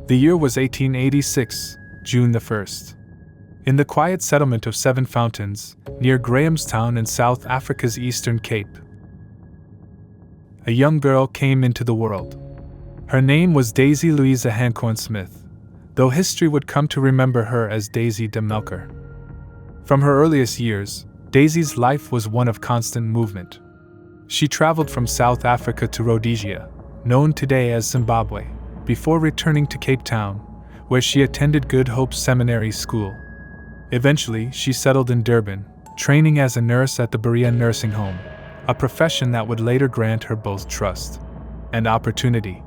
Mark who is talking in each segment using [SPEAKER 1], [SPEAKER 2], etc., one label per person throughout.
[SPEAKER 1] The year was 1886, June the 1st. In the quiet settlement of Seven Fountains, near Grahamstown in South Africa's Eastern Cape, a young girl came into the world. Her name was Daisy Louisa Hancoin Smith, though history would come to remember her as Daisy de Melker. From her earliest years, Daisy's life was one of constant movement. She traveled from South Africa to Rhodesia, known today as Zimbabwe, before returning to Cape Town, where she attended Good Hope Seminary School. Eventually, she settled in Durban, training as a nurse at the Berea Nursing Home, a profession that would later grant her both trust and opportunity.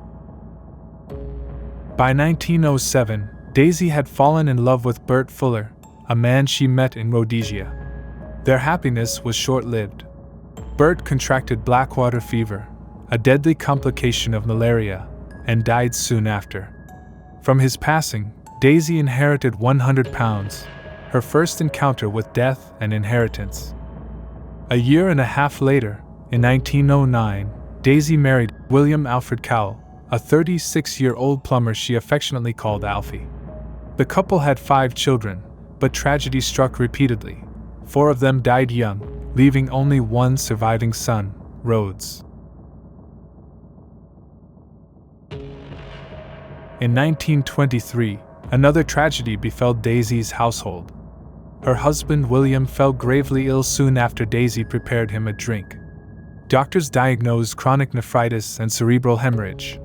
[SPEAKER 1] By 1907, Daisy had fallen in love with Bert Fuller, a man she met in Rhodesia. Their happiness was short-lived. Bert contracted blackwater fever, a deadly complication of malaria, and died soon after. From his passing, Daisy inherited £100, her first encounter with death and inheritance. A year and a half later, in 1909, Daisy married William Alfred Cowell, a 36-year-old plumber she affectionately called Alfie. The couple had 5 children, but tragedy struck repeatedly. 4 of them died young, leaving only one surviving son, Rhodes. In 1923, another tragedy befell Daisy's household. Her husband William fell gravely ill soon after Daisy prepared him a drink. Doctors diagnosed chronic nephritis and cerebral hemorrhage,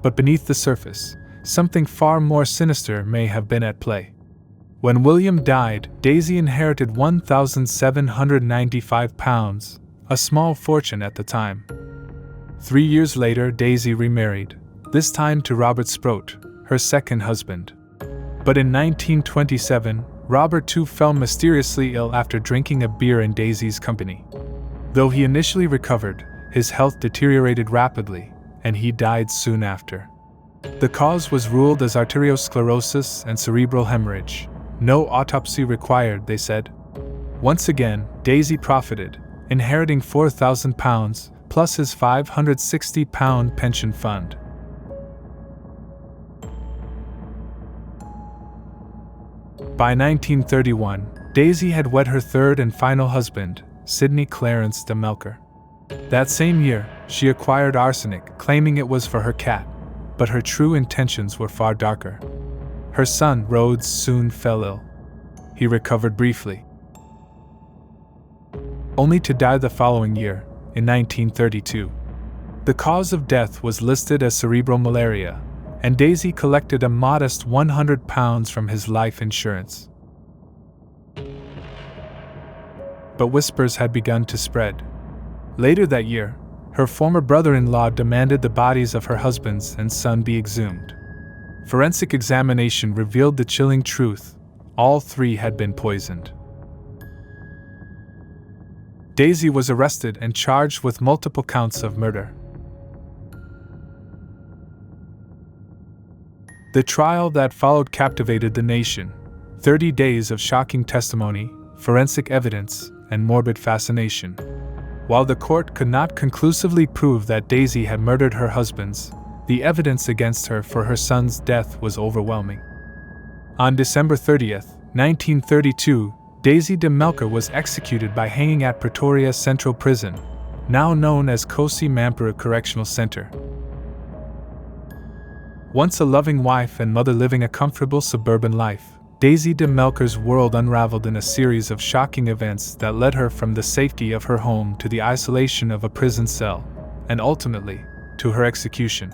[SPEAKER 1] but beneath the surface, something far more sinister may have been at play. When William died, Daisy inherited £1,795, a small fortune at the time. 3 years later, Daisy remarried, this time to Robert Sproat, her second husband. But in 1927, Robert too fell mysteriously ill after drinking a beer in Daisy's company. Though he initially recovered, his health deteriorated rapidly, and he died soon after. The cause was ruled as arteriosclerosis and cerebral hemorrhage. No autopsy required, they said. Once again, Daisy profited, inheriting £4,000 plus his £560 pension fund. By 1931, Daisy had wed her third and final husband, Sidney Clarence de Melker. That same year, she acquired arsenic, claiming it was for her cat, but her true intentions were far darker. Her son, Rhodes, soon fell ill. He recovered briefly, only to die the following year, in 1932. The cause of death was listed as cerebral malaria, and Daisy collected a modest £100 from his life insurance. But whispers had begun to spread. Later that year, her former brother-in-law demanded the bodies of her husband and son be exhumed. Forensic examination revealed the chilling truth: all 3 had been poisoned. Daisy was arrested and charged with multiple counts of murder. The trial that followed captivated the nation. 30 days of shocking testimony, forensic evidence, and morbid fascination. While the court could not conclusively prove that Daisy had murdered her husbands, the evidence against her for her son's death was overwhelming. On December 30th, 1932, Daisy de Melker was executed by hanging at Pretoria Central Prison, now known as Kosi Mampuru Correctional Center. Once a loving wife and mother living a comfortable suburban life, Daisy de Melker's world unraveled in a series of shocking events that led her from the safety of her home to the isolation of a prison cell, and ultimately, to her execution.